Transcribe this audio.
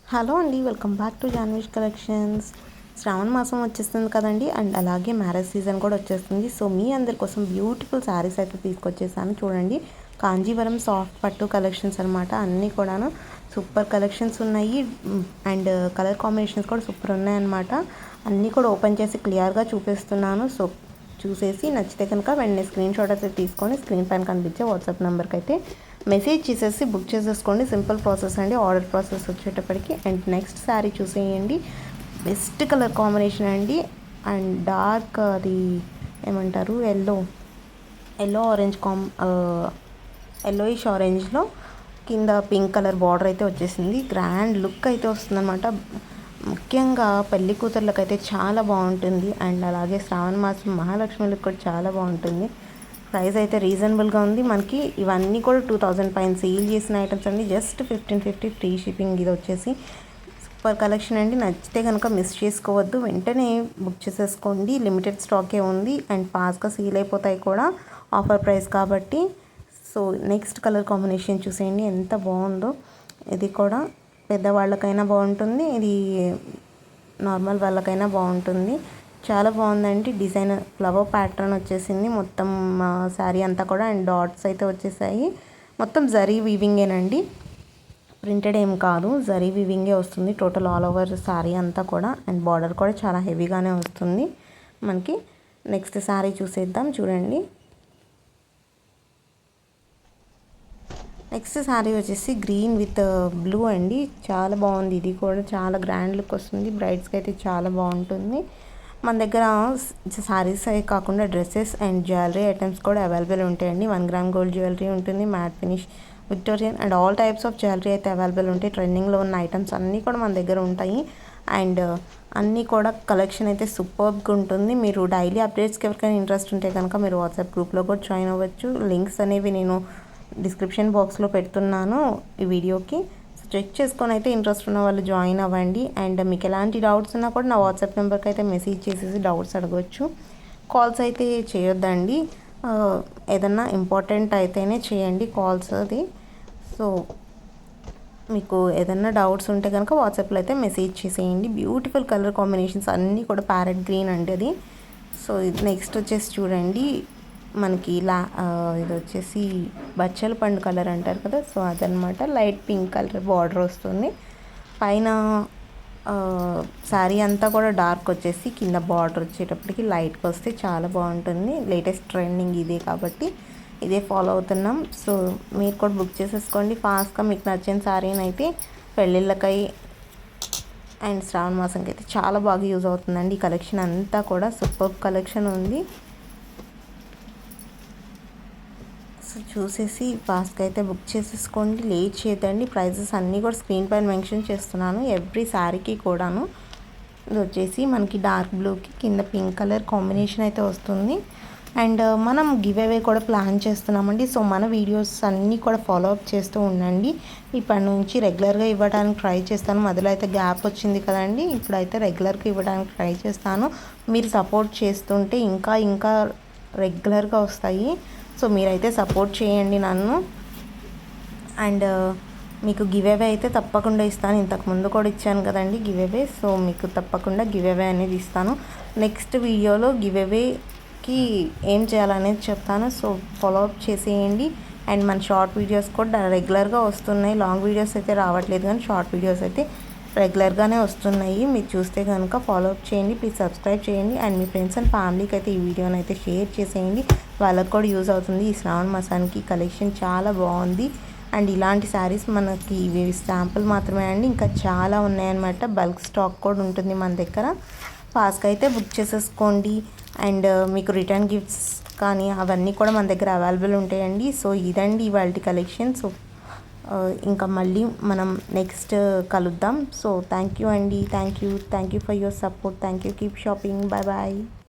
Hello అండి, welcome back to జాన్విష్ collections. శ్రావణ మాసం వచ్చేస్తుంది కదండి, అండ్ అలాగే మ్యారేజ్ సీజన్ కూడా వచ్చేస్తుంది. సో మీ అందరి కోసం బ్యూటిఫుల్ శారీస్ అయితే తీసుకొచ్చేసాను. చూడండి, కాంజీవరం సాఫ్ట్ పట్టు కలెక్షన్స్ అనమాట. అన్నీ కూడాను సూపర్ కలెక్షన్స్ ఉన్నాయి, అండ్ కలర్ కాంబినేషన్స్ కూడా సూపర్ ఉన్నాయన్నమాట. అన్నీ కూడా ఓపెన్ చేసి క్లియర్గా చూపిస్తున్నాను. సో చూసేసి నచ్చితే కనుక వెంటనే స్క్రీన్ షాట్ అయితే తీసుకొని స్క్రీన్ పైన కనిపించే వాట్సాప్ నెంబర్కి అయితే మెసేజ్ చేసేసి బుక్ చేసేసుకోండి. సింపుల్ ప్రాసెస్ అండి, ఆర్డర్ ప్రాసెస్ వచ్చేటప్పటికి. అండ్ నెక్స్ట్ శారీ చూసేయండి, బెస్ట్ కలర్ కాంబినేషన్ అండి. అండ్ డార్క్ అది ఏమంటారు, ఎల్లో ఆరెంజ్ ఎల్లోయిష్ ఆరెంజ్లో కింద పింక్ కలర్ బార్డర్ అయితే వచ్చేసింది. గ్రాండ్ లుక్ అయితే వస్తుందన్నమాట. ముఖ్యంగా పెళ్లి కూతుర్లకు అయితే చాలా బాగుంటుంది. అండ్ అలాగే శ్రావణ మాసం మహాలక్ష్మిలకు కూడా చాలా బాగుంటుంది. ప్రైస్ అయితే రీజనబుల్గా ఉంది. మనకి ఇవన్నీ కూడా 2000 పైన సేల్ చేసిన ఐటమ్స్ అండి. Just 1550 free shipping. ఇది వచ్చేసి సూపర్ కలెక్షన్ అండి. నచ్చితే కనుక మిస్ చేసుకోవద్దు, వెంటనే బుక్ చేసేసుకోండి. లిమిటెడ్ స్టాకే ఉంది అండ్ ఫాస్ట్గా సేల్ అయిపోతాయి కూడా, ఆఫర్ ప్రైస్ కాబట్టి. సో నెక్స్ట్ కలర్ కాంబినేషన్ చూసేయండి, ఎంత బాగుందో. ఇది కూడా పెద్దవాళ్ళకైనా బాగుంటుంది, ఇది నార్మల్ వాళ్ళకైనా బాగుంటుంది. చాలా బాగుందండి. డిజైన్ ఫ్లవర్ ప్యాటర్న్ వచ్చేసింది మొత్తం శారీ అంతా కూడా. అండ్ డాట్స్ అయితే వచ్చేసాయి. మొత్తం జరీ వీవింగేనండి, ప్రింటెడ్ ఏం కాదు, జరీ వీవింగే వస్తుంది టోటల్ ఆల్ ఓవర్ శారీ అంతా కూడా. అండ్ బార్డర్ కూడా చాలా హెవీగానే వస్తుంది మనకి. నెక్స్ట్ శారీ చూసేద్దాం. చూడండి, నెక్స్ట్ శారీ వచ్చేసి గ్రీన్ విత్ బ్లూ అండి. చాలా బాగుంది. ఇది కూడా చాలా గ్రాండ్ లుక్ వస్తుంది. బ్రైడ్స్కి అయితే చాలా బాగుంటుంది. మన దగ్గర శారీస్ అవి కాకుండా డ్రెస్సెస్ అండ్ జ్యువెలరీ ఐటమ్స్ కూడా అవైలబుల్ ఉంటాయండి. 1 గ్రామ్ గోల్డ్ జ్యువెలరీ ఉంటుంది, matt finish, Victorian and all types of jewellery అయితే అవైలబుల్ ఉంటాయి. ట్రెండింగ్లో ఉన్న ఐటమ్స్ అన్నీ కూడా మన దగ్గర ఉంటాయి. అండ్ అన్నీ కూడా కలెక్షన్ అయితే సూపర్గా ఉంటుంది. మీరు డైలీ అప్డేట్స్కి ఎవరికైనా ఇంట్రెస్ట్ ఉంటే కనుక మీరు వాట్సాప్ గ్రూప్లో కూడా జాయిన్ అవ్వచ్చు. లింక్స్ అనేవి నేను డిస్క్రిప్షన్ బాక్స్లో పెడుతున్నాను ఈ వీడియోకి. చెక్ చేసుకొని అయితే ఇంట్రెస్ట్ ఉన్న వాళ్ళు జాయిన్ అవ్వండి. అండ్ మీకు ఎలాంటి డౌట్స్ ఉన్నా కూడా నా వాట్సాప్ నెంబర్కి అయితే మెసేజ్ చేసేసి డౌట్స్ అడగవచ్చు. కాల్స్ అయితే చేయొద్దండి, ఏదన్నా ఇంపార్టెంట్ అయితేనే చేయండి కాల్స్ అది. సో మీకు ఏదన్నా డౌట్స్ ఉంటే కనుక వాట్సాప్లో అయితే మెసేజ్ చేసేయండి. బ్యూటిఫుల్ కలర్ కాంబినేషన్స్ అన్నీ కూడా ప్యారెట్ గ్రీన్ అండి అది. సో నెక్స్ట్ వచ్చేసి చూడండి, మనకి ఇది వచ్చేసి బచ్చల పండు కలర్ అంటారు కదా, సో అదనమాట. లైట్ పింక్ కలర్ బార్డర్ వస్తుంది పైన. శారీ అంతా కూడా డార్క్ వచ్చేసి కింద బార్డర్ వచ్చేటప్పటికి లైట్గా వస్తే చాలా బాగుంటుంది. లేటెస్ట్ ట్రెండింగ్ ఇదే కాబట్టి ఇదే ఫాలో అవుతున్నాం. సో మీరు కూడా బుక్ చేసేసుకోండి ఫాస్ట్గా. మీకు నచ్చిన శారీని అయితే పెళ్ళిళ్ళకై అండ్ శ్రావణ మాసంకి అయితే చాలా బాగా యూజ్ అవుతుందండి. ఈ కలెక్షన్ అంతా కూడా సూపర్ కలెక్షన్ ఉంది. చూసేసి ఫాస్ట్గా అయితే బుక్ చేసేసుకోండి, లేట్ చేయదండి. ప్రైజెస్ అన్నీ కూడా స్క్రీన్ పైన మెన్షన్ చేస్తున్నాను ఎవ్రీ శారీకి కూడాను. ఇది వచ్చేసి మనకి డార్క్ బ్లూకి కింద పింక్ కలర్ కాంబినేషన్ అయితే వస్తుంది. అండ్ మనం గివ్ అవే కూడా ప్లాన్ చేస్తున్నామండి. సో మన వీడియోస్ అన్నీ కూడా ఫాలో అప్ చేస్తూ ఉండండి. ఇప్పటి నుంచి రెగ్యులర్గా ఇవ్వడానికి ట్రై చేస్తాను. మధ్యలో అయితే గ్యాప్ వచ్చింది కదండి, ఇప్పుడైతే రెగ్యులర్గా ఇవ్వడానికి ట్రై చేస్తాను. మీరు సపోర్ట్ చేస్తుంటే ఇంకా ఇంకా రెగ్యులర్గా వస్తాయి. సో మీరైతే సపోర్ట్ చేయండి నన్ను. అండ్ మీకు గివ్ అవే అయితే తప్పకుండా ఇస్తాను. ఇంతకుముందు కూడా ఇచ్చాను కదండి గివ్ అవే. సో మీకు తప్పకుండా గివ్ అవే అనేది ఇస్తాను. నెక్స్ట్ వీడియోలో గివ్ అవేకి ఏం చేయాలనేది చెప్తాను. సో ఫాలో అప్ చేసేయండి. అండ్ మన షార్ట్ వీడియోస్ కూడా రెగ్యులర్గా వస్తున్నాయి. లాంగ్ వీడియోస్ అయితే రావట్లేదు, కానీ షార్ట్ వీడియోస్ అయితే రెగ్యులర్గానే వస్తున్నాయి. మీరు చూస్తే కనుక ఫాలో అప్ చేయండి. ప్లీజ్ సబ్స్క్రైబ్ చేయండి. అండ్ మీ ఫ్రెండ్స్ అండ్ ఫ్యామిలీకి అయితే ఈ వీడియోని అయితే షేర్ చేసేయండి, వాళ్ళకు కూడా యూజ్ అవుతుంది. ఈ శ్రావణ మాసానికి కలెక్షన్ చాలా బాగుంది. అండ్ ఇలాంటి శారీస్ మనకి ఇవి శాంపుల్ మాత్రమే అండి, ఇంకా చాలా ఉన్నాయన్నమాట. బల్క్ స్టాక్ కూడా ఉంటుంది మన దగ్గర. ఫాస్ట్గా అయితే బుక్ చేసేసుకోండి. అండ్ మీకు రిటర్న్ గిఫ్ట్స్ కానీ అవన్నీ కూడా మన దగ్గర అవైలబుల్ ఉంటాయండి. సో ఇదండి ఇవాళ కలెక్షన్. సో ఇంకా మళ్ళీ మనం నెక్స్ట్ కలుద్దాం. సో థ్యాంక్ యూ అండి, thank you for your support. Thank you. Keep shopping. Bye bye.